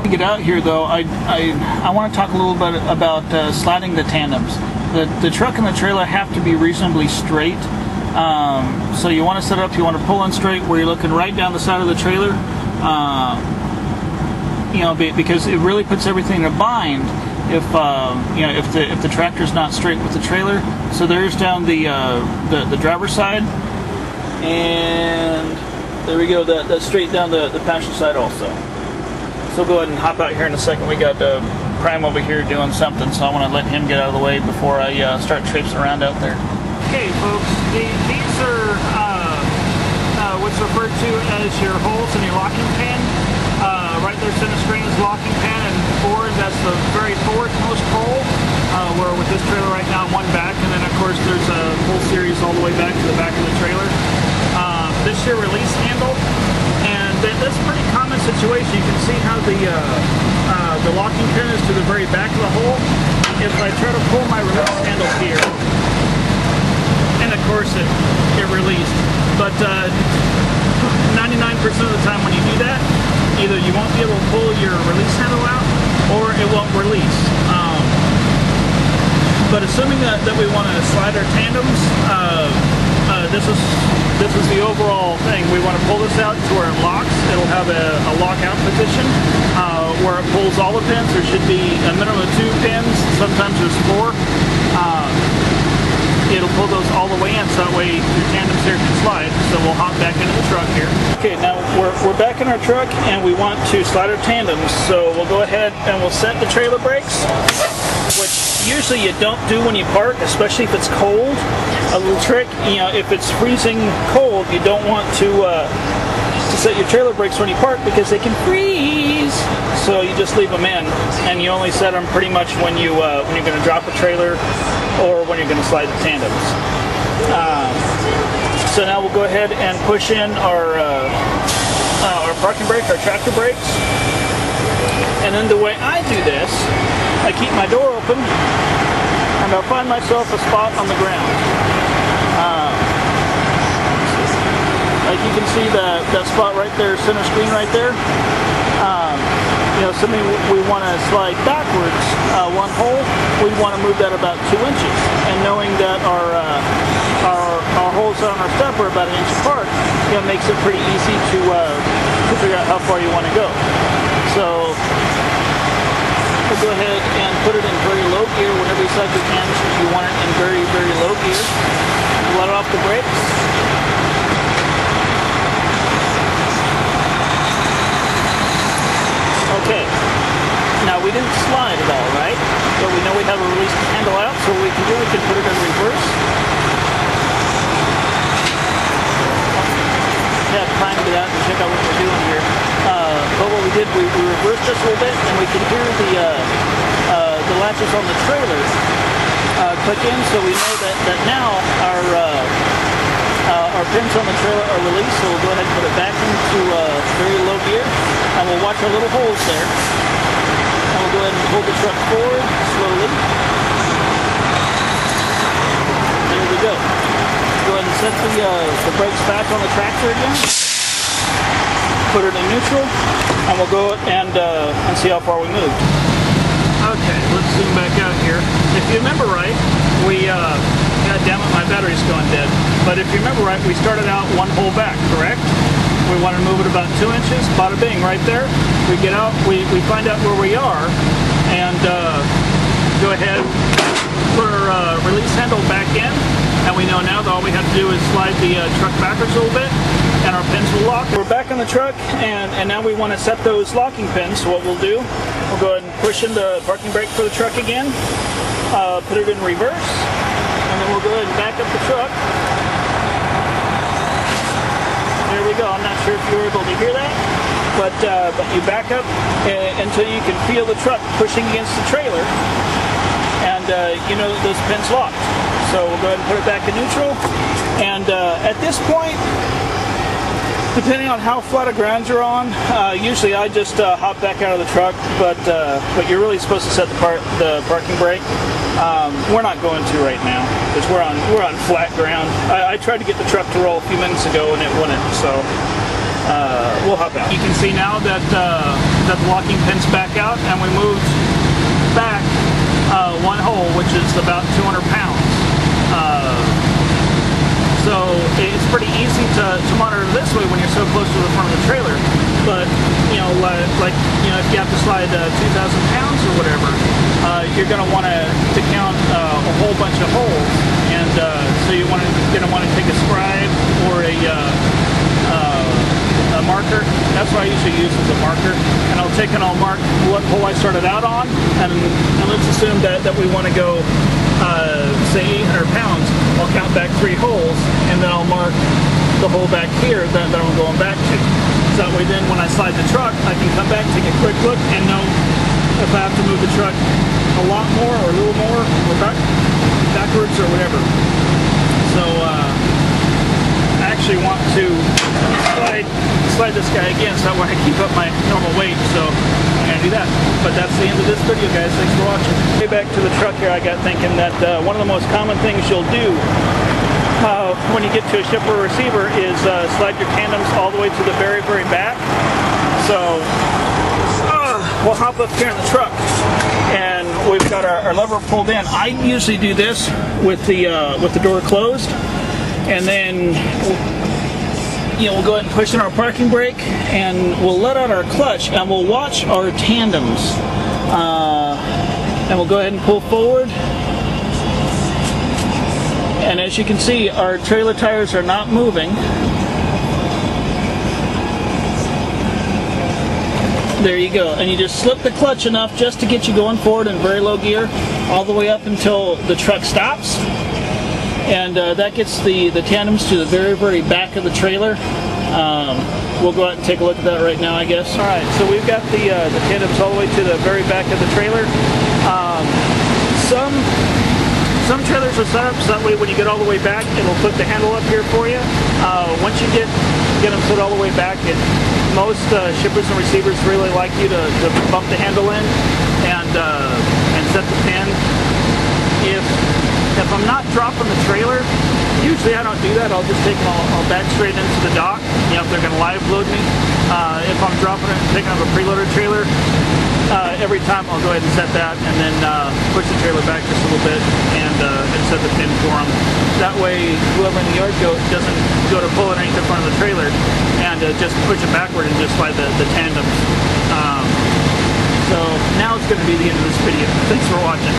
To get out here though, I want to talk a little bit about sliding the tandems. The truck and the trailer have to be reasonably straight. So you want to set it up, you want to pull in straight where you're looking right down the side of the trailer. You know, because it really puts everything in a bind if you know, if the tractor's not straight with the trailer. So there's down the driver's side, and there we go. That's straight down the passenger side also. So go ahead and hop out here in a second. We got Prime over here doing something, so I want to let him get out of the way before I start traipsing around out there. Okay, folks, these are what's referred to as your holes in your locking pan. Right there, center screen is locking pan, and forward, that's the very forwardmost pole. Where with this trailer right now, one back, and then of course there's a whole series all the way back to the back of the trailer. This your release handle. That's a pretty common situation. You can see how the locking pin is to the very back of the hole. If I try to pull my release handle here, and of course it released. But 99% of the time when you do that, either you won't be able to pull your release handle out, or it won't release. But assuming that we want to slide our tandems, this is the overall thing. We want to pull this out to where it locks. It'll have a lockout position where it pulls all the pins. There should be a minimum of 2 pins. Sometimes there's 4. It'll pull those all the way in, so that way your tandems here can slide. So we'll hop back into the truck here. Okay, now we're back in our truck, and we want to slide our tandems. So we'll go ahead and we'll set the trailer brakes, which usually you don't do when you park, especially if it's cold. A little trick, you know, if it's freezing cold, you don't want to set your trailer brakes when you park because they can freeze. So you just leave them in, and you only set them pretty much when you're going to drop a trailer or when you're going to slide the tandems. So now we'll go ahead and push in our parking brake, our tractor brakes. And then the way I do this, I keep my door open, and I'll find myself a spot on the ground. Like you can see that spot right there, center screen right there. You know, something we want to slide backwards, one hole, we want to move that about 2 inches. And knowing that our holes on our step are about 1 inch apart, you know, makes it pretty easy to figure out how far you want to go. So we'll go ahead and put it in very low gear whenever you slide your tandems. You want it in very, very low gear. Let off the brakes. Okay, now we didn't slide at all, right? But we know we have a release handle out, so what we can do, we can put it in reverse. Yeah, try and get out and check out what we're doing here. But what we did, we reversed just a little bit, and we can hear the latches on the trailer click in, so we know that now our pins on the trailer are released, so we'll go ahead and put it back into very low gear, and we'll watch our little holes there. And we'll go ahead and pull the truck forward slowly. There we go. Go ahead and set the brakes back on the tractor again. Put it in neutral, and we'll go and see how far we moved. Okay, let's zoom back out here. If you remember right, God damn it, my battery's going dead. But if you remember right, we started out one hole back, correct? We want to move it about 2 inches, bada bing, right there. We get out, we find out where we are, and go ahead, put our release handle back in, and we know now that all we have to do is slide the truck backwards a little bit, and our pins will lock. We're back on the truck, and now we want to set those locking pins. So what we'll do, we'll go ahead and push in the parking brake for the truck again, put it in reverse, and then we'll go ahead and back up the truck. There we go. I'm not sure if you were able to hear that, but you back up until you can feel the truck pushing against the trailer, and you know that those pins locked. So we'll go ahead and put it back in neutral, and at this point, depending on how flat a ground you're on, usually I just hop back out of the truck, but you're really supposed to set the parking brake. We're not going to right now because we're on flat ground. I tried to get the truck to roll a few minutes ago and it wouldn't. So we'll hop out. You can see now that that the locking pin's back out, and we moved back one hole, which is about 200 pounds. So it's pretty easy to monitor this way when you're so close to the front of the trailer. But you know, like you know, if you have to slide 2,000 pounds or whatever, you're going to want to count a whole bunch of holes, and so you're going to want to take a scribe or a marker. That's what I usually use as a marker, and I'll take and I'll mark what hole I started out on, and let's assume that we want to go say 800 pounds. I'll count back 3 holes, and then I'll mark the hole back here that I'm going back to. So that way then when I slide the truck, I can come back, take a quick look, and know if I have to move the truck a lot more or a little more or backwards or whatever. So I actually want to slide this guy again so that way I keep up my normal weight. So I'm going to do that. But that's the end of this video, guys. Thanks for watching. Way back to the truck here, I got thinking that one of the most common things you'll do when you get to a shipper or receiver is slide your tandems all the way to the very, very back. So we'll hop up here in the truck, and we've got our lever pulled in. I usually do this with the door closed, and then we'll go ahead and push in our parking brake, and we'll let out our clutch, and we'll watch our tandems, and we'll go ahead and pull forward. And as you can see, our trailer tires are not moving. There you go. And you just slip the clutch enough just to get you going forward in very low gear all the way up until the truck stops. And that gets the tandems to the very, very back of the trailer. We'll go out and take a look at that right now, I guess. All right, so we've got the tandems all the way to the very back of the trailer. Some trailers are set up so that way when you get all the way back, it'll put the handle up here for you. Once you get them put all the way back, most shippers and receivers really like you to bump the handle in and set the pin. If I'm not dropping the trailer, usually I don't do that. I'll just take them I'll back straight into the dock, if they're going to live load me. If I'm dropping it and picking up a preloaded trailer, every time I'll go ahead and set that, and then push the trailer back just a little bit and set the pin for them. That way whoever in the yard doesn't go to pull it underneath the front of the trailer and just push it backward and just slide the tandems. So now it's going to be the end of this video. Thanks for watching.